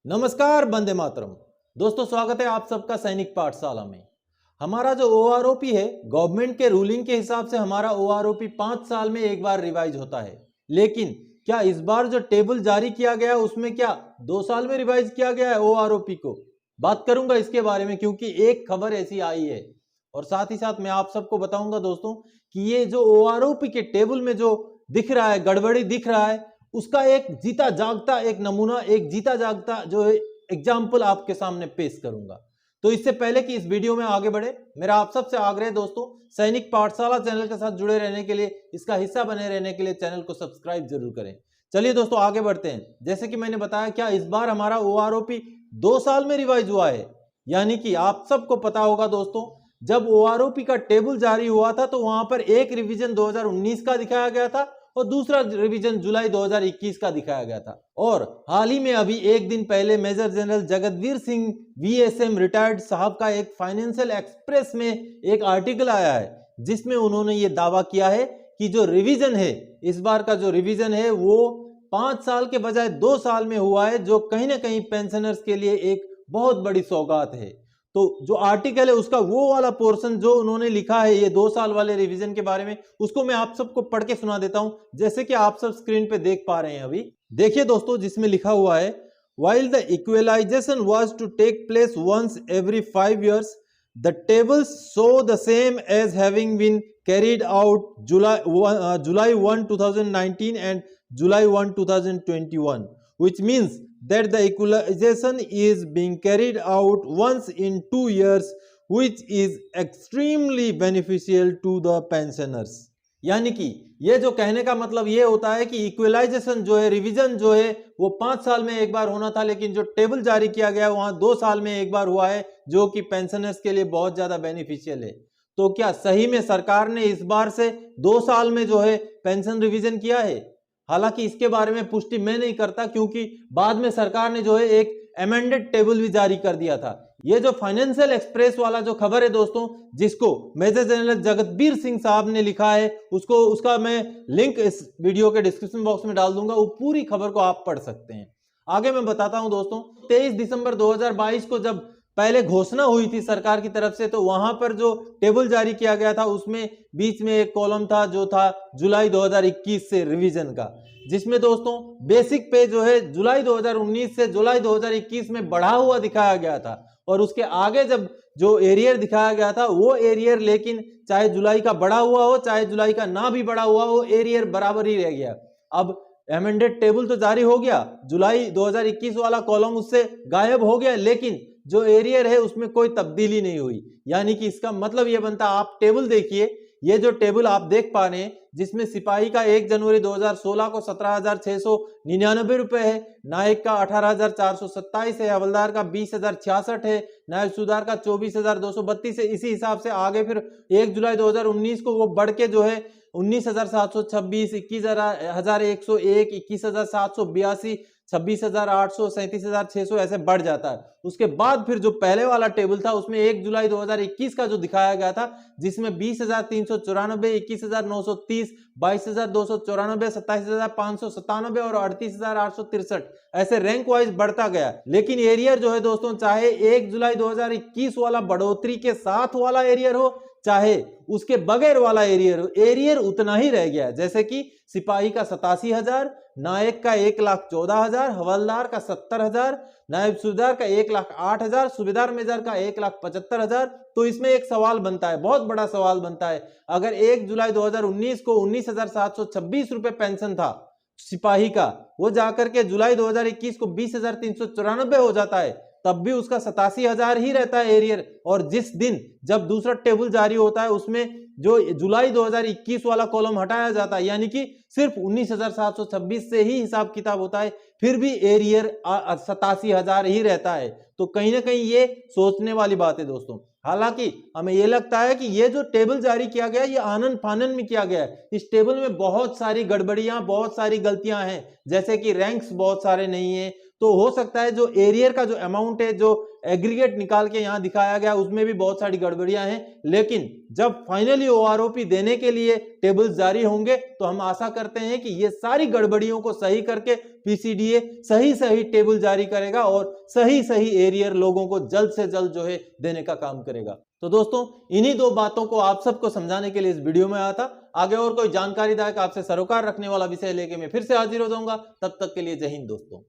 नमस्कार, वंदे मातरम। दोस्तों, स्वागत है आप सबका सैनिक पाठशाला में। हमारा जो ओआरओपी है, गवर्नमेंट के रूलिंग के हिसाब से हमारा ओआरओपी 5 साल में एक बार रिवाइज होता है। लेकिन क्या इस बार जो टेबल जारी किया गया उसमें क्या 2 साल में रिवाइज किया गया है ओआरओपी को? बात करूंगा इसके बारे में, क्योंकि एक खबर ऐसी आई है। और साथ ही साथ मैं आप सबको बताऊंगा दोस्तों कि ये जो ओआरओपी के टेबल में जो दिख रहा है, गड़बड़ी दिख रहा है, उसका एक जीता जागता एक नमूना, एक जीता जागता जो है एग्जाम्पल आपके सामने पेश करूंगा। तो इससे पहले कि इस वीडियो में आगे बढ़े, मेरा आप सबसे आग्रह है दोस्तों, सैनिक पाठशाला चैनल के साथ जुड़े रहने के लिए, इसका हिस्सा बने रहने के लिए चैनल को सब्सक्राइब जरूर करें। चलिए दोस्तों आगे बढ़ते हैं। जैसे कि मैंने बताया, क्या इस बार हमारा ओआरओपी 2 साल में रिवाइज हुआ है। यानी कि आप सबको पता होगा दोस्तों, जब ओआरओपी का टेबल जारी हुआ था तो वहां पर एक रिवीजन 2019 का दिखाया गया था और दूसरा रिवीजन जुलाई 2021 का दिखाया गया था। और हाल ही में अभी एक दिन पहले major general Jagatvir Singh VSM retired साहब का एक फाइनेंशियल एक्सप्रेस में एक आर्टिकल आया है, जिसमें उन्होंने ये दावा किया है कि जो रिवीजन है, इस बार का जो रिवीजन है वो 5 साल के बजाय 2 साल में हुआ है, जो कहीं ना कहीं पेंशनर्स के लिए एक बहुत बड़ी सौगात है। तो जो आर्टिकल है उसका वो वाला पोर्शन जो उन्होंने लिखा है ये 2 साल वाले रिवीजन के बारे में, उसको मैं आप सबको पढ़ के सुना देता हूं, जैसे कि आप सब स्क्रीन पे देख पा रहे हैं। अभी देखिए दोस्तों, जिसमें लिखा हुआ है, while the equalization was to take place once every 5 years, the tables show the same as having been carried out July 1 2019 and July 1 2021, which means that the equalization is being carried out once in 2 years, which is extremely beneficial to the pensioners। यानी कि ये जो कहने का मतलब ये होता है कि इक्वलाइजेशन जो है, रिवीजन जो है, वो 5 साल में एक बार होना था, लेकिन जो टेबल जारी किया गया है वहां 2 साल में एक बार हुआ है, जो कि पेंशनर्स के लिए बहुत ज्यादा बेनिफिशियल है। तो क्या सही में सरकार ने इस बार से 2 साल में जो है पेंशन रिवीजन किया है? हालांकि इसके बारे में पुष्टि मैं नहीं करता, क्योंकि बाद में सरकार ने जो है एक अमेंडेड टेबल भी जारी कर दिया था। ये जो फाइनेंशियल एक्सप्रेस वाला जो खबर है दोस्तों, जिसको मेजर जनरल जगतवीर सिंह साहब ने लिखा है, उसका मैं लिंक इस वीडियो के डिस्क्रिप्शन बॉक्स में डाल दूंगा, वो पूरी खबर को आप पढ़ सकते हैं। आगे मैं बताता हूं दोस्तों, 23 दिसंबर 2022 को जब पहले घोषणा हुई थी सरकार की तरफ से, तो वहां पर जो टेबल जारी किया गया था उसमें बीच में एक कॉलम था जो था जुलाई 2021 से रिवीजन का, जिसमें दोस्तों बेसिक पे जो है जुलाई 2019 से जुलाई 2021 में बढ़ा हुआ दिखाया गया था, और उसके आगे जब जो एरियर दिखाया गया था वो एरियर, लेकिन चाहे जुलाई का बढ़ा हुआ हो चाहे जुलाई का ना भी बढ़ा हुआ हो, एरियर बराबर ही रह गया। अब अमेंडेड टेबल तो जारी हो गया, जुलाई 2021 वाला कॉलम उससे गायब हो गया, लेकिन जो एरियर है उसमें कोई तब्दीली नहीं हुई। यानी कि इसका मतलब यह बनता, आप टेबल देखिए, ये जो टेबल आप देख पा रहे हैं, जिसमें सिपाही का 1 जनवरी 2016 को 17,699 रुपए है, नायक का 18,427 है, हवलदार का 20,066 है, नायब सूबेदार का 24,232 है। इसी हिसाब से आगे फिर 1 जुलाई 2019 को वो बढ़ के जो है 19,726, 21,101, 21,782, 26,800, 37,600 ऐसे बढ़ जाता है। उसके बाद फिर जो पहले वाला टेबल था उसमें 1 जुलाई 2021 का जो दिखाया गया था, जिसमें 20,394, 21,930, 22,294, 27,597 और 38,863 ऐसे रैंक वाइज बढ़ता गया। लेकिन एरियर जो है दोस्तों, चाहे 1 जुलाई 2021 वाला बढ़ोतरी के साथ वाला एरियर हो चाहे उसके बगैर वाला एरियर हो, एरियर उतना ही रह गया। जैसे कि सिपाही का 87,000, नायक का 1,14,000, हवलदार का 70,000, नायब सूबेदार का 1,08,000, सूबेदार मेजर का 1,75,000। तो इसमें एक सवाल बनता है, बहुत बड़ा सवाल बनता है, अगर 1 जुलाई 2019 को 19,726 रुपए पेंशन था सिपाही का, वो जाकर के जुलाई 2021 को 20,394 हो जाता है, तब भी उसका 87,000 ही रहता है एरियर। और जिस दिन जब दूसरा टेबल जारी होता है उसमें जो जुलाई 2021 वाला कॉलम हटाया जाता है, यानी कि सिर्फ 19,726 से ही हिसाब किताब होता है, फिर भी एरियर 87,000 ही रहता है। तो कहीं ना कहीं ये सोचने वाली बात है दोस्तों। हालांकि हमें ये लगता है कि ये जो टेबल जारी किया गया ये आनन फानन में किया गया है। इस टेबल में बहुत सारी गड़बड़ियां, बहुत सारी गलतियां हैं, जैसे कि रैंक्स बहुत सारे नहीं है, तो हो सकता है जो एरियर का जो अमाउंट है, जो एग्रीगेट निकाल के यहाँ दिखाया गया, उसमें भी बहुत सारी गड़बड़ियां हैं। लेकिन जब फाइनली ओआरओपी देने के लिए टेबल्स जारी होंगे तो हम आशा करते हैं कि ये सारी गड़बड़ियों को सही करके पीसीडीए सही सही टेबल जारी करेगा और सही सही एरियर लोगों को जल्द से जल्द जो है देने का काम करेगा। तो दोस्तों, इन्हीं दो बातों को आप सबको समझाने के लिए इस वीडियो में आया था। आगे और कोई जानकारीदायक आपसे सरोकार रखने वाला विषय लेके मैं फिर से हाजिर हो जाऊंगा। तब तक के लिए जय हिंद दोस्तों।